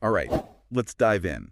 All right, let's dive in.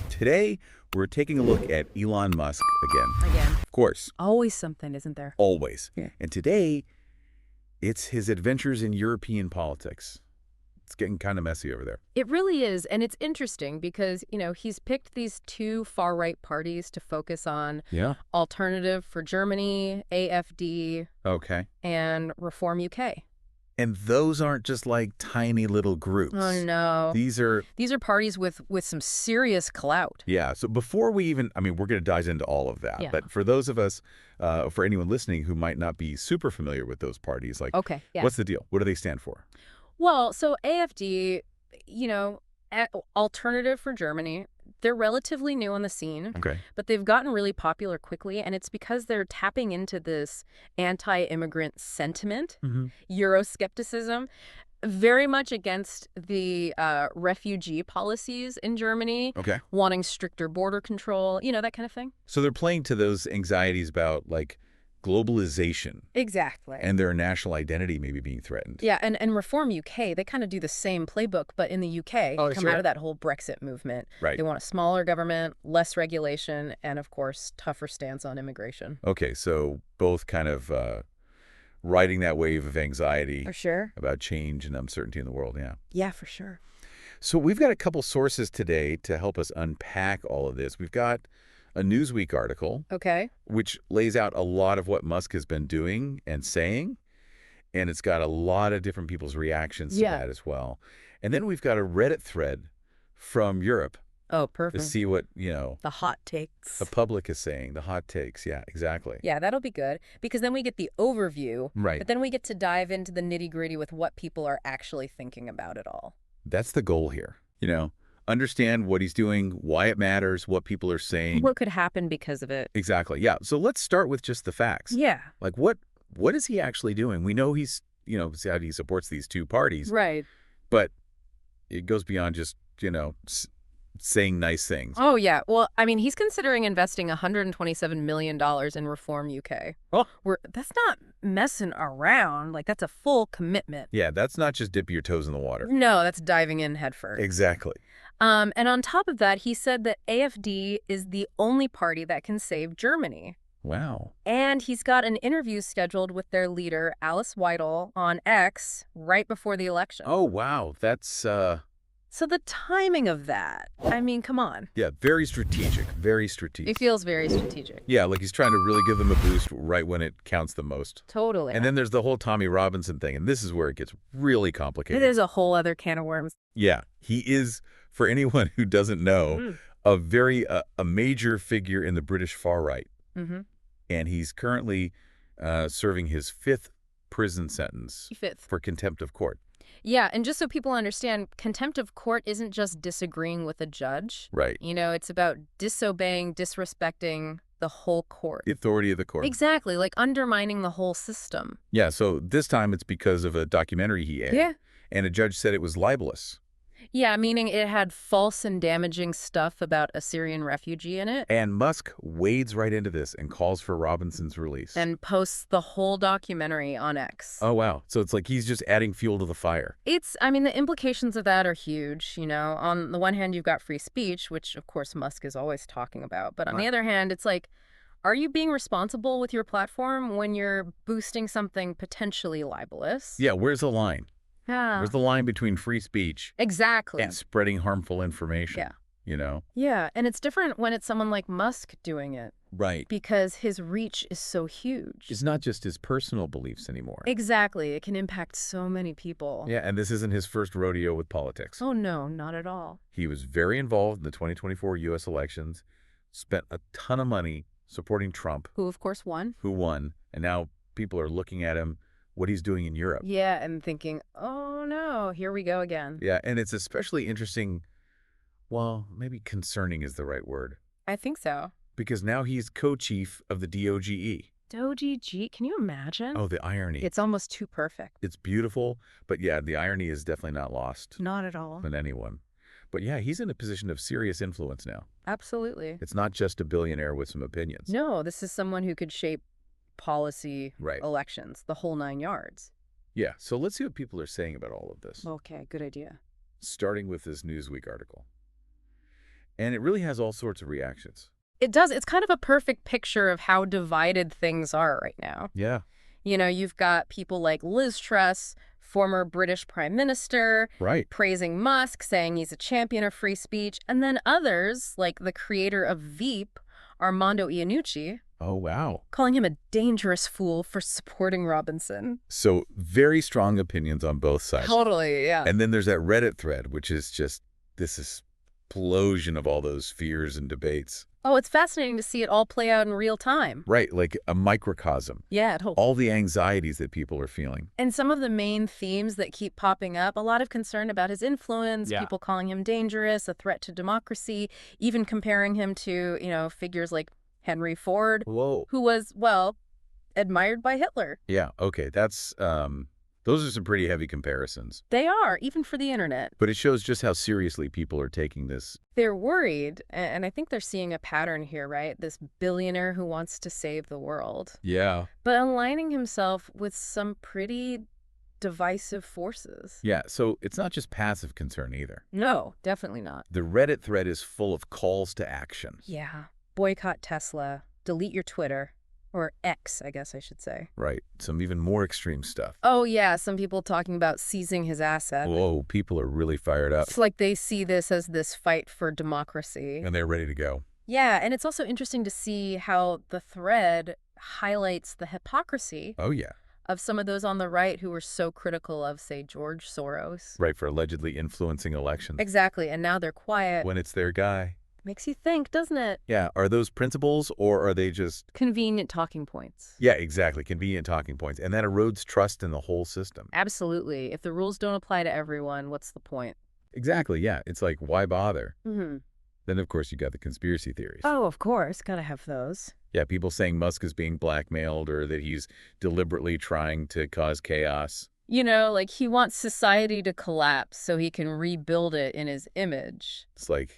Today, we're taking a look at Elon Musk again. Again. Of course. Always something, isn't there? Always. Yeah. And today, it's his adventures in European politics. It's getting kind of messy over there. It really is, and it's interesting because, he's picked these two far-right parties to focus on. Yeah. Alternative for Germany, AFD, Okay. and Reform UK. And those aren't just like tiny little groups. Oh, no. These are parties with some serious clout. Yeah. So before we even, we're going to dive into all of that. Yeah. But for those of us, for anyone listening who might not be super familiar with those parties, like, Okay, yeah. what's the deal? What do they stand for? Well, so AFD, Alternative for Germany, they're relatively new on the scene. Okay. But they've gotten really popular quickly, and it's because they're tapping into this anti-immigrant sentiment, Euroscepticism, very much against the refugee policies in Germany, Okay. wanting stricter border control, that kind of thing. So they're playing to those anxieties about, like, globalization. Exactly. And their national identity maybe being threatened. Yeah, and Reform UK, they kind of do the same playbook, but in the UK, come out of that whole Brexit movement. Right. They want a smaller government, less regulation, and, of course, tougher stance on immigration. Okay, so both kind of riding that wave of anxiety. For sure. About change and uncertainty in the world, yeah. Yeah, for sure. So we've got a couple sources today to help us unpack all of this. We've got a Newsweek article, Okay. which lays out a lot of what Musk has been doing and saying, and it's got a lot of different people's reactions to that as well. And then we've got a Reddit thread from Europe Oh, to perfect. see what, The hot takes. the public is saying, the hot takes. Yeah, exactly. Yeah, that'll be good, because then we get the overview, Right. but then we get to dive into the nitty-gritty with what people are actually thinking about it all. That's the goal here. Understand what he's doing, why it matters, what people are saying. What could happen because of it? Exactly. Yeah. So let's start with just the facts. Yeah. Like, what is he actually doing? We know he's, how he supports these two parties. Right. But it goes beyond just, saying nice things. Oh, yeah. Well, he's considering investing $127 million in Reform UK. Oh. That's not messing around. Like, that's a full commitment. Yeah, that's not just dip your toes in the water. No, that's diving in headfirst. Exactly. And on top of that, he said that AFD is the only party that can save Germany. Wow. And he's got an interview scheduled with their leader, Alice Weidel, on X right before the election. Oh, wow. That's, So the timing of that, come on. yeah, very strategic. Very strategic. It feels very strategic. Yeah, like he's trying to really give them a boost right when it counts the most. Totally. And then there's the whole Tommy Robinson thing, and this is where it gets really complicated. There's a whole other can of worms. Yeah, he is, for anyone who doesn't know, a major figure in the British far right. Mm-hmm. And he's currently serving his 5th prison sentence 5th. for contempt of court. Yeah, and just so people understand, contempt of court isn't just disagreeing with a judge. Right. It's about disobeying, disrespecting the whole court. The authority of the court. Exactly, like undermining the whole system. Yeah, so this time it's because of a documentary he aired. Yeah. And a judge said it was libelous. Yeah, meaning it had false and damaging stuff about a Syrian refugee in it. And Musk wades right into this and calls for Robinson's release. And posts the whole documentary on X. Oh, wow. So it's like he's just adding fuel to the fire. The implications of that are huge, On the one hand, you've got free speech, which, of course, Musk is always talking about. But on the other hand, it's like, are you being responsible with your platform when you're boosting something potentially libelous? Yeah, where's the line? Yeah. Where's the line between free speech Exactly. and spreading harmful information? Yeah. Yeah, and it's different when it's someone like Musk doing it. Right. Because his reach is so huge. It's not just his personal beliefs anymore. Exactly. It can impact so many people. Yeah, and this isn't his first rodeo with politics. Oh, no, not at all. He was very involved in the 2024 U.S. elections, spent a ton of money supporting Trump. Who, of course, won. Who won. And now people are looking at him, what he's doing in Europe. Yeah, and thinking, oh, no, here we go again. Yeah, and it's especially interesting, well, maybe concerning is the right word. I think so. Because now he's co-chief of the DOGE. DOGE, can you imagine? Oh, the irony. It's almost too perfect. It's beautiful, but yeah, the irony is definitely not lost Not at all. on anyone. But yeah, he's in a position of serious influence now. Absolutely. It's not just a billionaire with some opinions. No, this is someone who could shape policy, Right. elections, the whole 9 yards. Yeah, so let's see what people are saying about all of this. Okay, good idea. starting with this Newsweek article. And it really has all sorts of reactions. It does. It's kind of a perfect picture of how divided things are right now. Yeah. You know, you've got people like Liz Truss, former British Prime Minister, Right. praising Musk, saying he's a champion of free speech, and then others, like the creator of Veep, Armando Iannucci, Oh, wow. calling him a dangerous fool for supporting Robinson. So very strong opinions on both sides. Totally, yeah. And then there's that Reddit thread, which is just this explosion of all those fears and debates. Oh, it's fascinating to see it all play out in real time. Right, like a microcosm. Yeah, totally. All the anxieties that people are feeling. And some of the main themes that keep popping up, a lot of concern about his influence, Yeah. people calling him dangerous, a threat to democracy, even comparing him to, figures like Henry Ford, Whoa. who was, well, admired by Hitler. Yeah, okay, that's those are some pretty heavy comparisons. They are, even for the internet. But it shows just how seriously people are taking this. They're worried, and I think they're seeing a pattern here, right? This billionaire who wants to save the world, Yeah. but aligning himself with some pretty divisive forces. Yeah, so it's not just passive concern either. No, definitely not. The Reddit thread is full of calls to action. Yeah. Boycott Tesla, delete your Twitter, or X, I guess I should say. Right, some even more extreme stuff. Oh, yeah, some people talking about seizing his asset. Whoa, people are really fired up. It's like they see this as this fight for democracy. And they're ready to go. Yeah, and it's also interesting to see how the thread highlights the hypocrisy Oh, yeah. of some of those on the right who were so critical of, say, George Soros. Right, for allegedly influencing elections. Exactly, and now they're quiet. When it's their guy. Makes you think, doesn't it? Yeah, are those principles or are they just... Convenient talking points. Yeah, exactly. Convenient talking points. And that erodes trust in the whole system. Absolutely. If the rules don't apply to everyone, what's the point? Exactly, yeah. It's like, why bother? Mm-hmm. Then, of course, you got the conspiracy theories. Oh, of course. Gotta have those. Yeah, people saying Musk is being blackmailed or that he's deliberately trying to cause chaos. Like he wants society to collapse so he can rebuild it in his image. It's like,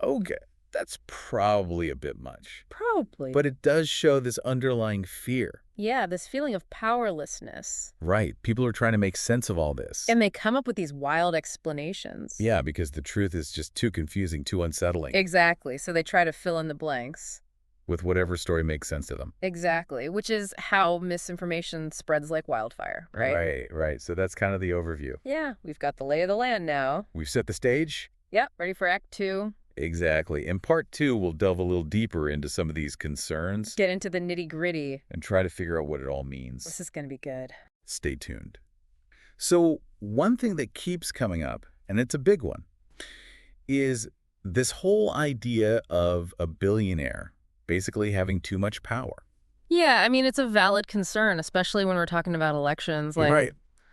okay, that's probably a bit much. Probably. But it does show this underlying fear. Yeah, this feeling of powerlessness. Right. People are trying to make sense of all this. And they come up with these wild explanations. Yeah, because the truth is just too confusing, too unsettling. Exactly. So they try to fill in the blanks. With whatever story makes sense to them. Exactly. Which is how misinformation spreads like wildfire, right? Right. So that's kind of the overview. Yeah, we've got the lay of the land now. We've set the stage. Yep, ready for Act 2. Exactly. In Part 2, we'll delve a little deeper into some of these concerns. Get into the nitty-gritty. And try to figure out what it all means. This is going to be good. Stay tuned. So one thing that keeps coming up, and it's a big one, is this whole idea of a billionaire basically having too much power. Yeah, I mean, it's a valid concern, especially when we're talking about elections. Right.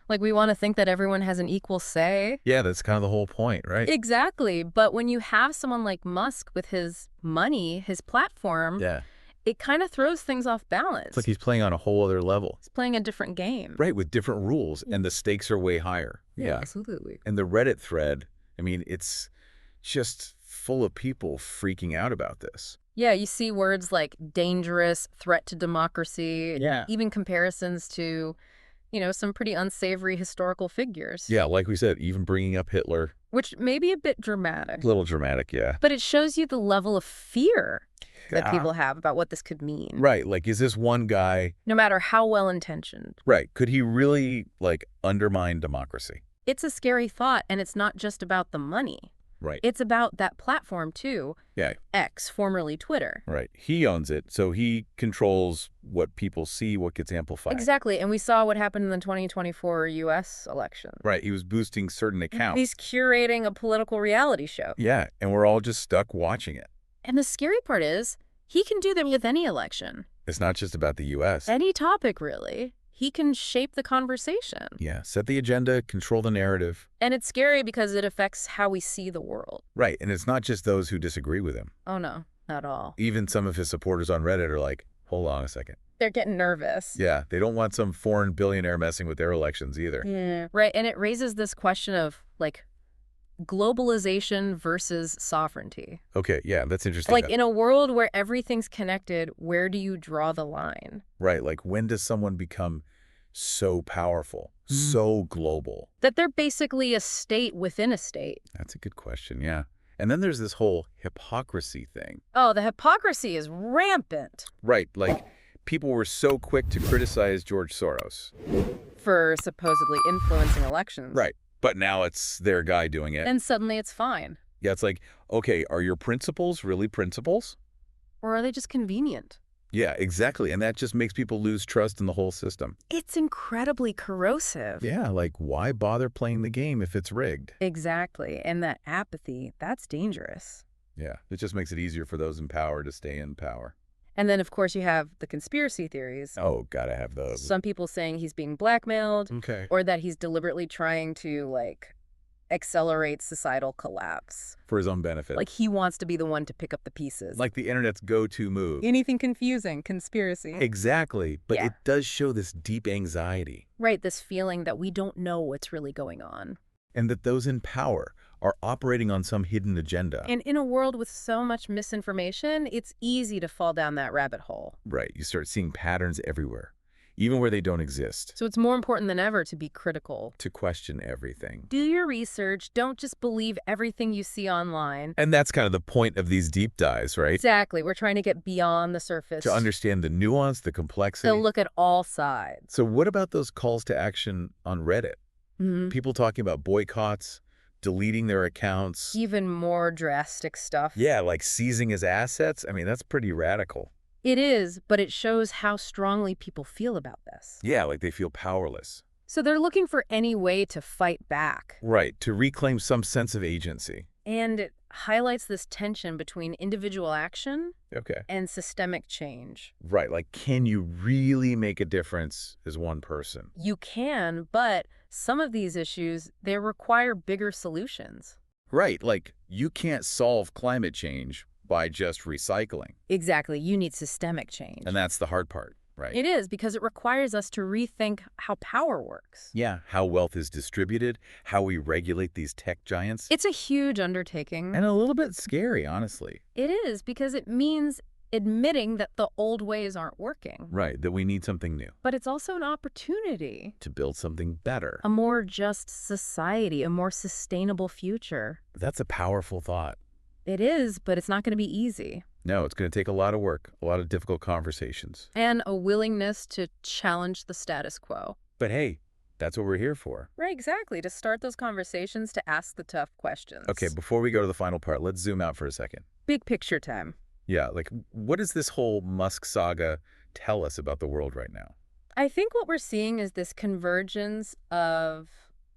Like we want to think that everyone has an equal say. Yeah, that's kind of the whole point, right? Exactly. But when you have someone like Musk with his money, his platform, Yeah. it kind of throws things off balance. It's like he's playing on a whole other level. He's playing a different game. Right, with different rules, and the stakes are way higher. Yeah. Absolutely. And the Reddit thread, I mean, it's just full of people freaking out about this. Yeah, you see words like dangerous, threat to democracy, Yeah. even comparisons to, some pretty unsavory historical figures. Yeah, like we said, even bringing up Hitler. Which may be a bit dramatic. A little dramatic, yeah. But it shows you the level of fear that Ah. people have about what this could mean. Right, like, is this one guy... No matter how well-intentioned. Right, could he really, undermine democracy? It's a scary thought, and it's not just about the money. Right. It's about that platform, too. Yeah. X, formerly Twitter. Right. He owns it, so he controls what people see, what gets amplified. Exactly, and we saw what happened in the 2024 U.S. election. Right, he was boosting certain accounts. He's curating a political reality show. Yeah, and we're all just stuck watching it. And the scary part is, he can do that with any election. It's not just about the U.S. Any topic, really. He can shape the conversation. Yeah, set the agenda, control the narrative. And it's scary because it affects how we see the world. Right, and it's not just those who disagree with him. Oh, no, not all. Even some of his supporters on Reddit are like, hold on a second. They're getting nervous. Yeah, they don't want some foreign billionaire messing with their elections either. Yeah. Right, and it raises this question of, globalization versus sovereignty. Okay, yeah, that's interesting. In a world where everything's connected, where do you draw the line? Right, when does someone become so powerful, so global? That they're basically a state within a state. That's a good question, yeah. And then there's this whole hypocrisy thing. Oh, the hypocrisy is rampant. Right, like people were so quick to criticize George Soros. For supposedly influencing elections. Right, but now it's their guy doing it. And suddenly it's fine. Yeah, it's like, okay, are your principles really principles? Or are they just convenient? Yeah, exactly. And that just makes people lose trust in the whole system. It's incredibly corrosive. Yeah, like why bother playing the game if it's rigged? Exactly. And that apathy, that's dangerous. Yeah, it just makes it easier for those in power to stay in power. And then, of course, you have the conspiracy theories. Oh, gotta have those. Some people saying he's being blackmailed. Okay. Or that he's deliberately trying to, like, accelerate societal collapse. For his own benefit. Like he wants to be the one to pick up the pieces. Like the internet's go-to move. Anything confusing, conspiracy. Exactly, but Yeah. it does show this deep anxiety. Right, this feeling that we don't know what's really going on. And that those in power are operating on some hidden agenda. And in a world with so much misinformation, it's easy to fall down that rabbit hole. Right, you start seeing patterns everywhere, even where they don't exist. So it's more important than ever to be critical. To question everything. Do your research. Don't just believe everything you see online. And that's kind of the point of these deep dives, right? Exactly. We're trying to get beyond the surface. To understand the nuance, the complexity. To look at all sides. So what about those calls to action on Reddit? Mm-hmm. People talking about boycotts, deleting their accounts. Even more drastic stuff. Yeah, like seizing his assets. I mean, that's pretty radical. It is, but it shows how strongly people feel about this. Yeah, like they feel powerless. So they're looking for any way to fight back. Right, to reclaim some sense of agency. And it highlights this tension between individual action Okay. and systemic change. Right, like can you really make a difference as one person? You can, but some of these issues, they require bigger solutions. Right, like you can't solve climate change by just recycling. Exactly. You need systemic change. And that's the hard part, right? It is, because it requires us to rethink how power works. Yeah, how wealth is distributed, how we regulate these tech giants. It's a huge undertaking. And a little bit scary, honestly. It is, because it means admitting that the old ways aren't working. Right, that we need something new. But it's also an opportunity. To build something better. A more just society, a more sustainable future. That's a powerful thought. It is, but it's not going to be easy. No, it's going to take a lot of work, a lot of difficult conversations. And a willingness to challenge the status quo. But hey, that's what we're here for. Right, exactly. To start those conversations, to ask the tough questions. Okay, before we go to the final part, let's zoom out for a second. Big picture time. Yeah, like what does this whole Musk saga tell us about the world right now? I think what we're seeing is this convergence of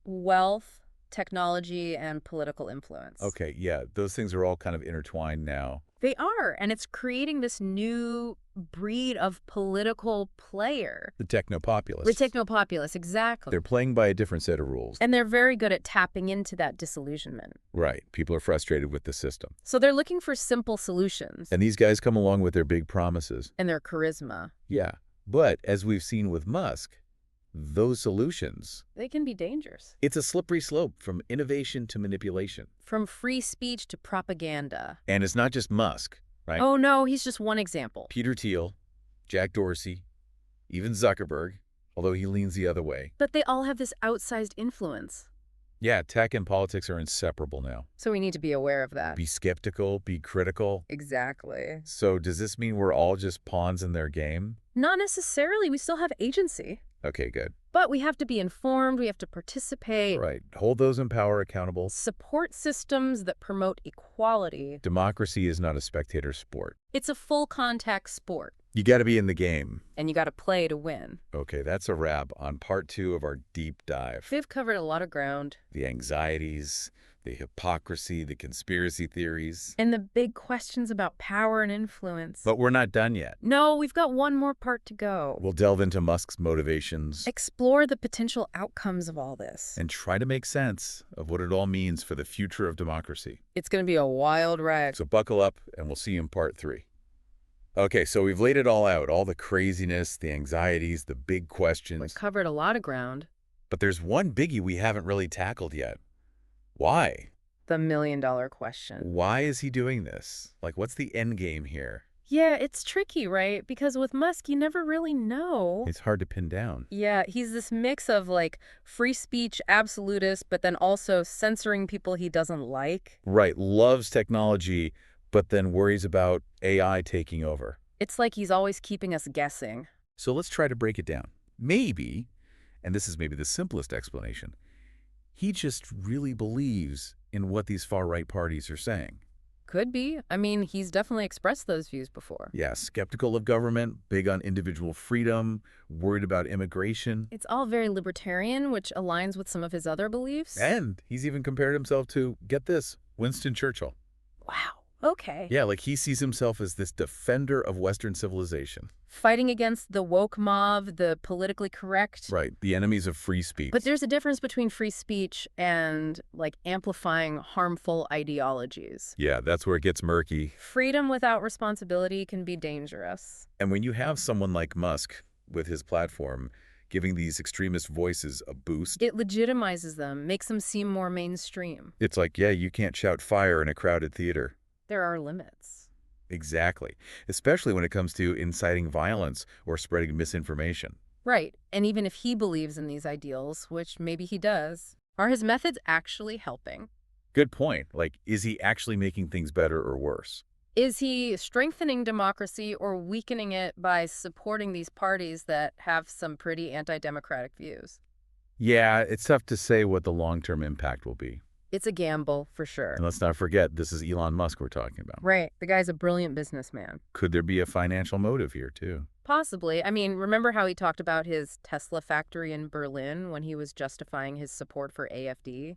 wealth, technology, and political influence. Okay, yeah, those things are all kind of intertwined now. They are, and it's creating this new breed of political player. The techno-populists. The techno-populace, exactly. They're playing by a different set of rules. And they're very good at tapping into that disillusionment. Right, people are frustrated with the system. So they're looking for simple solutions. And these guys come along with their big promises. And their charisma. Yeah, but as we've seen with Musk, those solutions, they can be dangerous. it's a slippery slope from innovation to manipulation. From free speech to propaganda. And it's not just Musk, right? Oh, no, he's just one example. Peter Thiel, Jack Dorsey, even Zuckerberg, although he leans the other way. But they all have this outsized influence. Yeah, tech and politics are inseparable now. So we need to be aware of that. Be skeptical, be critical. Exactly. So does this mean we're all just pawns in their game? Not necessarily. We still have agency. Okay, good. But we have to be informed. We have to participate. Right. Hold those in power accountable. Support systems that promote equality. Democracy is not a spectator sport. It's a full contact sport. You got to be in the game. And you got to play to win. Okay, that's a wrap on part 2 of our deep dive. We've covered a lot of ground. The anxieties, the hypocrisy, the conspiracy theories. And the big questions about power and influence. But we're not done yet. No, we've got one more part to go. We'll delve into Musk's motivations. Explore the potential outcomes of all this. And try to make sense of what it all means for the future of democracy. It's going to be a wild ride. So buckle up, and we'll see you in part 3. Okay, so we've laid it all out, all the craziness, the anxieties, the big questions. We've covered a lot of ground. But there's one biggie we haven't really tackled yet. Why? The $1 million question. Why is he doing this? Like, what's the end game here? Yeah, it's tricky, right? Because with Musk, you never really know. It's hard to pin down. Yeah, he's this mix of like free speech absolutist, but then also censoring people he doesn't like. Right, loves technology, but then worries about AI taking over. It's like he's always keeping us guessing. So let's try to break it down. Maybe, and this is maybe the simplest explanation, he just really believes in what these far-right parties are saying. Could be. I mean, he's definitely expressed those views before. Yeah, skeptical of government, big on individual freedom, worried about immigration. It's all very libertarian, which aligns with some of his other beliefs. And he's even compared himself to, get this, Winston Churchill. Wow. Okay. Yeah, like he sees himself as this defender of Western civilization. Fighting against the woke mob, the politically correct. Right, the enemies of free speech. But there's a difference between free speech and, like, amplifying harmful ideologies. Yeah, that's where it gets murky. Freedom without responsibility can be dangerous. And when you have someone like Musk with his platform giving these extremist voices a boost, It legitimizes them, makes them seem more mainstream. it's like, yeah, you can't shout fire in a crowded theater. There are limits. Exactly. Especially when it comes to inciting violence or spreading misinformation. Right. And even if he believes in these ideals, which maybe he does, are his methods actually helping? Good point. Like, is he actually making things better or worse? Is he strengthening democracy or weakening it by supporting these parties that have some pretty anti-democratic views? Yeah, it's tough to say what the long-term impact will be. It's a gamble, for sure. And let's not forget, this is Elon Musk we're talking about. Right. The guy's a brilliant businessman. Could there be a financial motive here, too? Possibly. I mean, remember how he talked about his Tesla factory in Berlin when he was justifying his support for AfD?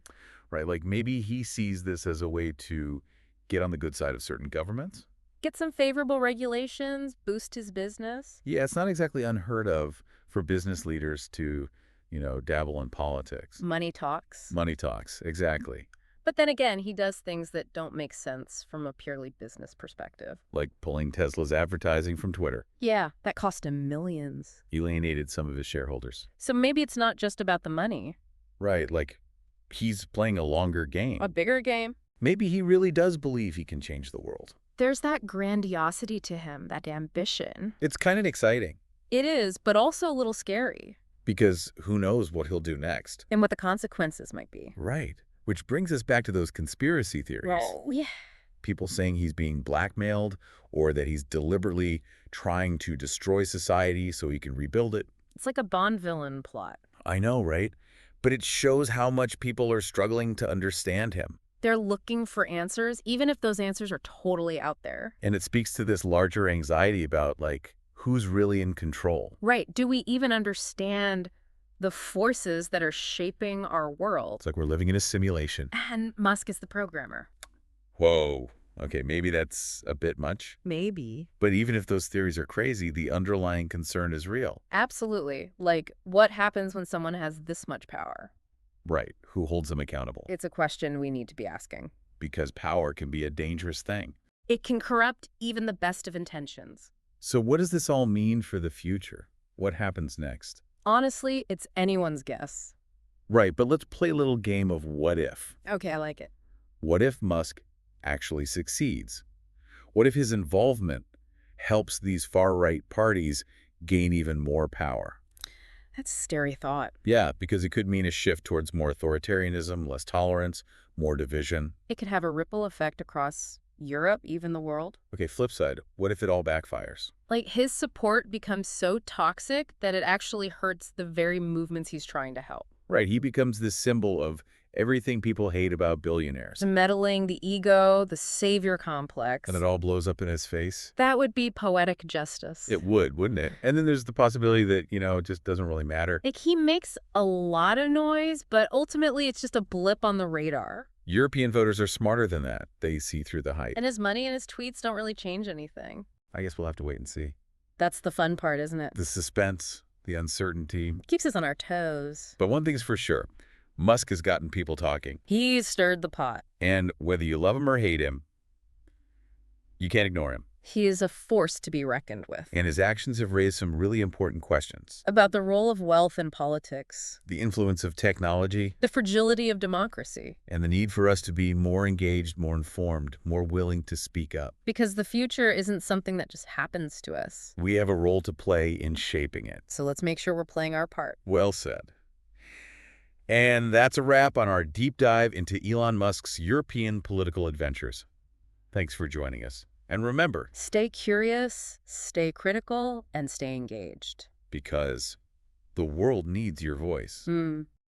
Right, like maybe he sees this as a way to get on the good side of certain governments? Get some favorable regulations, boost his business? Yeah, it's not exactly unheard of for business leaders to, dabble in politics. Money talks. Money talks, exactly. But then again, he does things that don't make sense from a purely business perspective. Like pulling Tesla's advertising from Twitter. Yeah, that cost him millions. Alienated some of his shareholders. So maybe it's not just about the money. Right, like he's playing a longer game. A bigger game. Maybe he really does believe he can change the world. There's that grandiosity to him, that ambition. It's kind of exciting It is, but also a little scary. because who knows what he'll do next. And what the consequences might be. Right, which brings us back to those conspiracy theories. Oh, yeah. People saying he's being blackmailed or that he's deliberately trying to destroy society so he can rebuild it. It's like a Bond villain plot. I know, right? But it shows how much people are struggling to understand him. They're looking for answers, even if those answers are totally out there. And it speaks to this larger anxiety about, like, who's really in control. Right. Do we even understand the forces that are shaping our world? It's like we're living in a simulation. And Musk is the programmer. Whoa. Okay, maybe that's a bit much. Maybe. But even if those theories are crazy, the underlying concern is real. Absolutely. Like, what happens when someone has this much power? Right. Who holds them accountable? It's a question we need to be asking. Because power can be a dangerous thing. It can corrupt even the best of intentions. So what does this all mean for the future? What happens next? Honestly, it's anyone's guess. Right, but let's play a little game of what if. Okay, I like it. What if Musk actually succeeds? What if his involvement helps these far-right parties gain even more power? That's a scary thought. Yeah, because it could mean a shift towards more authoritarianism, less tolerance, more division. It could have a ripple effect across Europe, even the world. Okay, flip side, what if it all backfires? Like, his support becomes so toxic that it actually hurts the very movements he's trying to help. Right, he becomes this symbol of everything people hate about billionaires. The meddling, the ego, the savior complex. And it all blows up in his face. That would be poetic justice. It would, wouldn't it? And then there's the possibility that, it just doesn't really matter. Like, he makes a lot of noise, but ultimately it's just a blip on the radar. European voters are smarter than that. They see through the hype. And his money and his tweets don't really change anything. I guess we'll have to wait and see. That's the fun part, isn't it? The suspense, the uncertainty. Keeps us on our toes. But one thing's for sure. Musk has gotten people talking. He's stirred the pot. And whether you love him or hate him, you can't ignore him. He is a force to be reckoned with. And his actions have raised some really important questions. About the role of wealth in politics, The influence of technology, the fragility of democracy. and the need for us to be more engaged, more informed, more willing to speak up. Because the future isn't something that just happens to us. We have a role to play in shaping it. So let's make sure we're playing our part. Well said. And that's a wrap on our deep dive into Elon Musk's European political adventures. Thanks for joining us. And remember, Stay curious, stay critical, and stay engaged. because the world needs your voice.